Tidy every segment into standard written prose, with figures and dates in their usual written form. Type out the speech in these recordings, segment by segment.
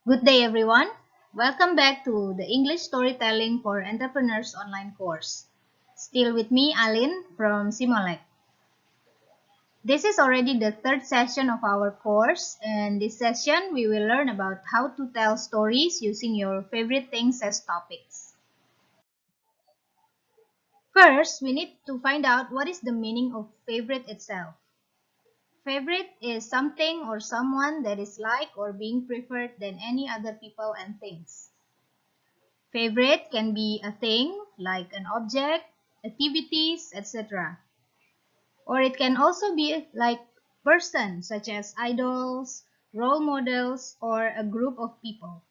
Good day, everyone. Welcome back to the English Storytelling for Entrepreneurs online course. Still with me, Alin from Simolec. This is already the third session of our course, and this session we will learn about how to tell stories using your favorite things as topics. First, we need to find out what is the meaning of favorite itself. Favorite is something or someone that is liked or being preferred than any other people and things. Favorite can be a thing, like an object, activities, etc. Or it can also be like person, such as idols, role models, or a group of people.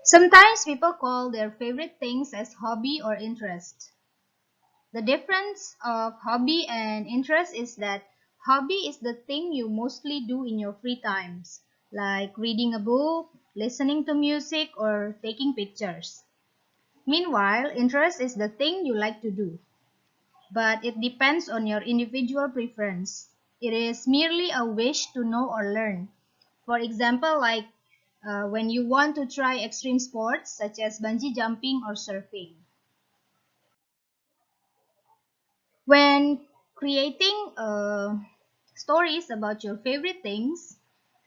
Sometimes people call their favorite things as hobby or interest. The difference of hobby and interest is that hobby is the thing you mostly do in your free times, like reading a book, listening to music, or taking pictures. Meanwhile, interest is the thing you like to do, but it depends on your individual preference. It is merely a wish to know or learn. For example, like when you want to try extreme sports such as bungee jumping or surfing. When creating stories about your favorite things,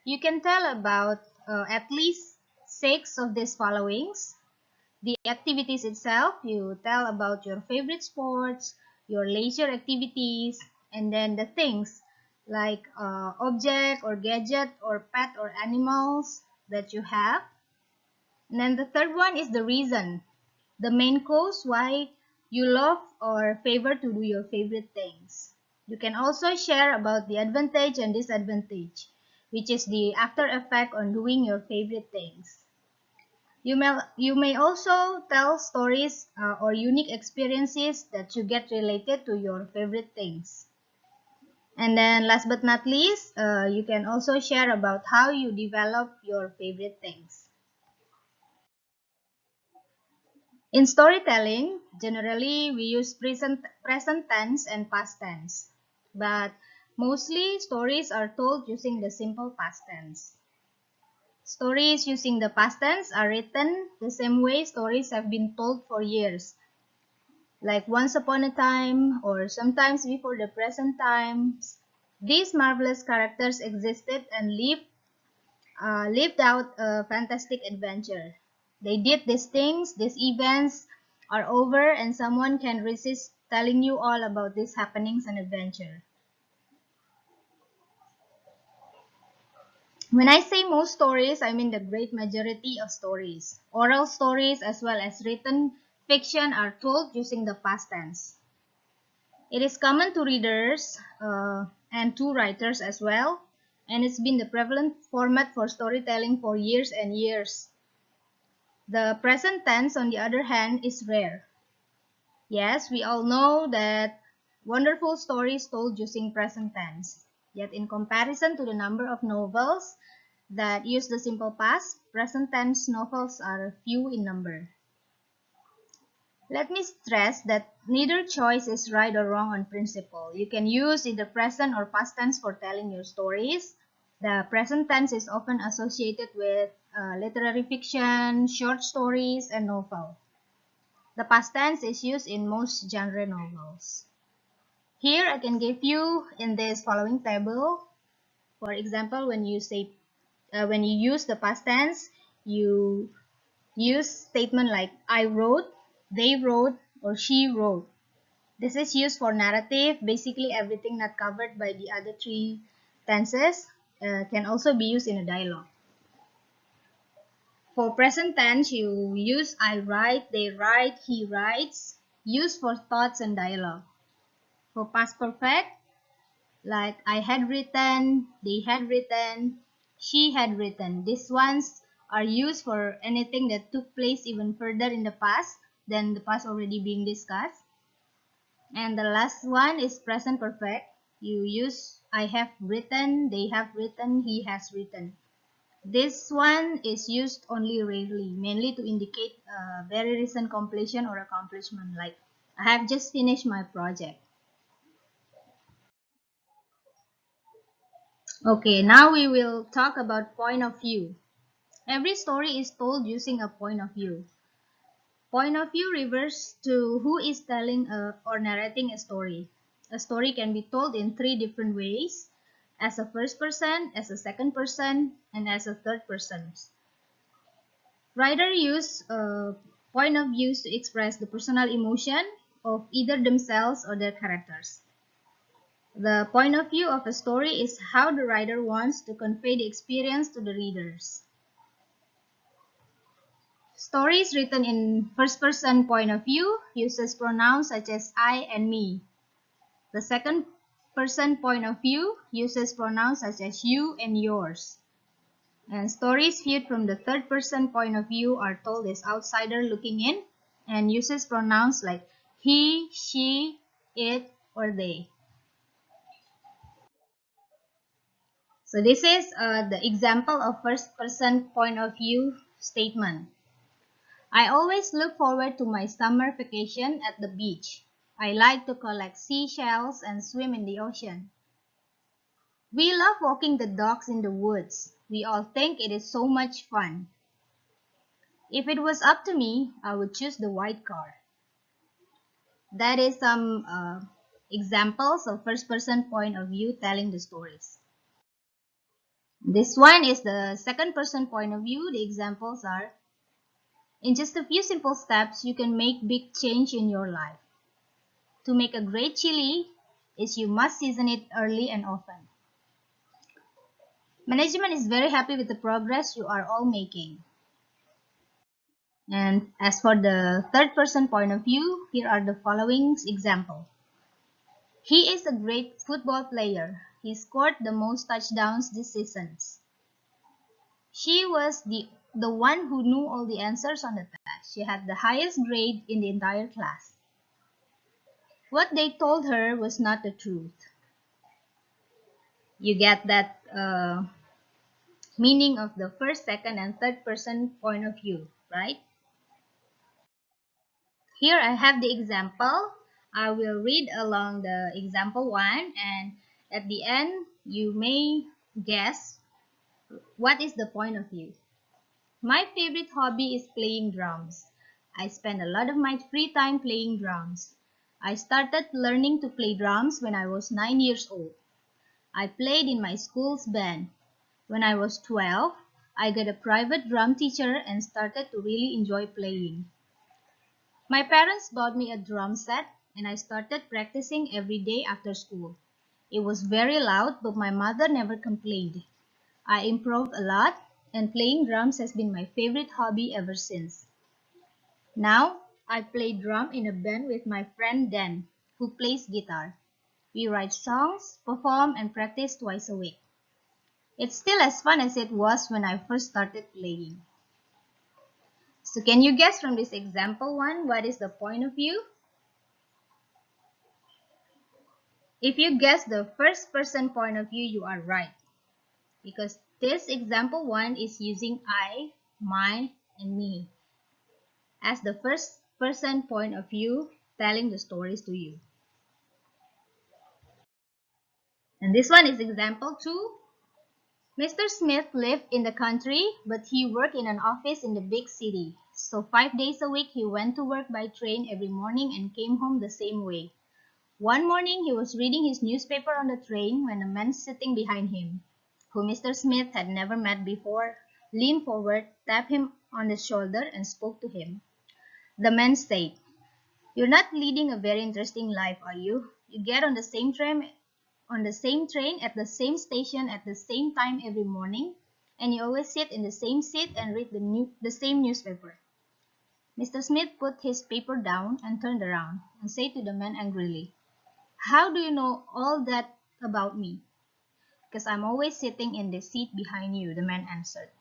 you can tell about at least six of these followings. The activities itself, you tell about your favorite sports, your leisure activities, and then the things like object or gadget or pet or animals that you have. And then the third one is the reason, the main cause why you love or favor to do your favorite things. You can also share about the advantage and disadvantage, which is the after effect on doing your favorite things. You may also tell stories or unique experiences that you get related to your favorite things. And then last but not least, you can also share about how you develop your favorite things. In storytelling, generally we use present tense and past tense. But mostly stories are told using the simple past tense. Stories using the past tense are written the same way stories have been told for years, like once upon a time or sometimes before the present times. These marvelous characters existed and lived out a fantastic adventure. They did these things, these events are over, and someone can resist telling you all about these happenings and adventure. When I say most stories, I mean the great majority of stories. Oral stories as well as written fiction are told using the past tense. It is common to readers and to writers as well, and it's been the prevalent format for storytelling for years and years. The present tense, on the other hand, is rare. Yes, we all know that wonderful stories told using present tense. Yet in comparison to the number of novels that use the simple past, present tense novels are few in number. Let me stress that neither choice is right or wrong on principle. You can use either present or past tense for telling your stories. The present tense is often associated with literary fiction, short stories, and novel. The past tense is used in most genre novels. Here I can give you in this following table. For example, when you use the past tense, you use statement like I wrote, they wrote, or she wrote. This is used for narrative. Basically, everything not covered by the other three tenses can also be used in a dialogue. For present tense, you use I write, they write, he writes, used for thoughts and dialogue. For past perfect, like I had written, they had written, she had written. These ones are used for anything that took place even further in the past than the past already being discussed. And the last one is present perfect. You use I have written, they have written, he has written. This one is used only rarely, mainly to indicate a very recent completion or accomplishment, like I have just finished my project. Okay, now we will talk about point of view. Every story is told using a point of view. Point of view refers to who is telling or narrating a story. A story can be told in three different ways: as a first person, as a second person, and as a third person. Writers use point of views to express the personal emotion of either themselves or their characters. The point of view of a story is how the writer wants to convey the experience to the readers. Stories written in first-person point of view uses pronouns such as I and me. The second-person point of view uses pronouns such as you and yours. And stories viewed from the third-person point of view are told as outsider looking in and uses pronouns like he, she, it, or they. So this is the example of first-person point of view statement. I always look forward to my summer vacation at the beach. I like to collect seashells and swim in the ocean. We love walking the dogs in the woods. We all think it is so much fun. If it was up to me, I would choose the white car. That is some examples of first person point of view telling the stories. This one is the second person point of view. The examples are: in just a few simple steps, you can make big change in your life. To make a great chili is you must season it early and often. Management is very happy with the progress you are all making. And as for the third person point of view, here are the following examples. He is a great football player. He scored the most touchdowns this season. She was the one who knew all the answers on the test. She had the highest grade in the entire class. What they told her was not the truth. You get that meaning of the first, second, and third person point of view, right? Here I have the example. I will read along the example one, and at the end you may guess what is the point of view. My favorite hobby is playing drums. I spend a lot of my free time playing drums. I started learning to play drums when I was 9 years old. I played in my school's band. When I was 12, I got a private drum teacher and started to really enjoy playing. My parents bought me a drum set and I started practicing every day after school. It was very loud, but my mother never complained. I improved a lot, and playing drums has been my favorite hobby ever since. Now, I play drum in a band with my friend Dan, who plays guitar. We write songs, perform, and practice twice a week. It's still as fun as it was when I first started playing. So can you guess from this example one what is the point of view? If you guess the first person point of view, you are right. Because this example one is using I, my, and me as the first person point of view telling the stories to you. And this one is example 2. Mr. Smith lived in the country, but he worked in an office in the big city. So 5 days a week he went to work by train every morning and came home the same way. One morning he was reading his newspaper on the train when a man sitting behind him, whom Mr. Smith had never met before, leaned forward, tapped him on the shoulder, and spoke to him. The man said, "You're not leading a very interesting life, are you? You get on the same train at the same station at the same time every morning, and you always sit in the same seat and read the same newspaper." Mr. Smith put his paper down and turned around and said to the man angrily, "How do you know all that about me?" "Because I'm always sitting in the seat behind you," the man answered.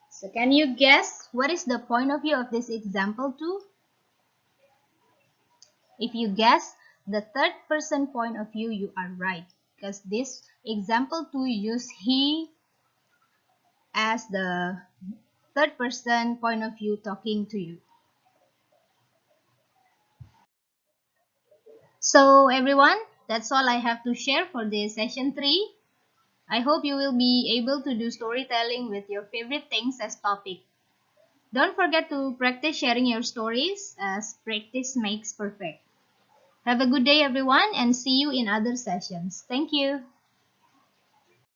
So can you guess what is the point of view of this example too? If you guess the third person point of view, you are right, because this example 2 use he as the third person point of view talking to you. So everyone, That's all I have to share for this session 3. I hope you will be able to do storytelling with your favorite things as topic. Don't forget to practice sharing your stories as practice makes perfect. Have a good day everyone and see you in other sessions. Thank you.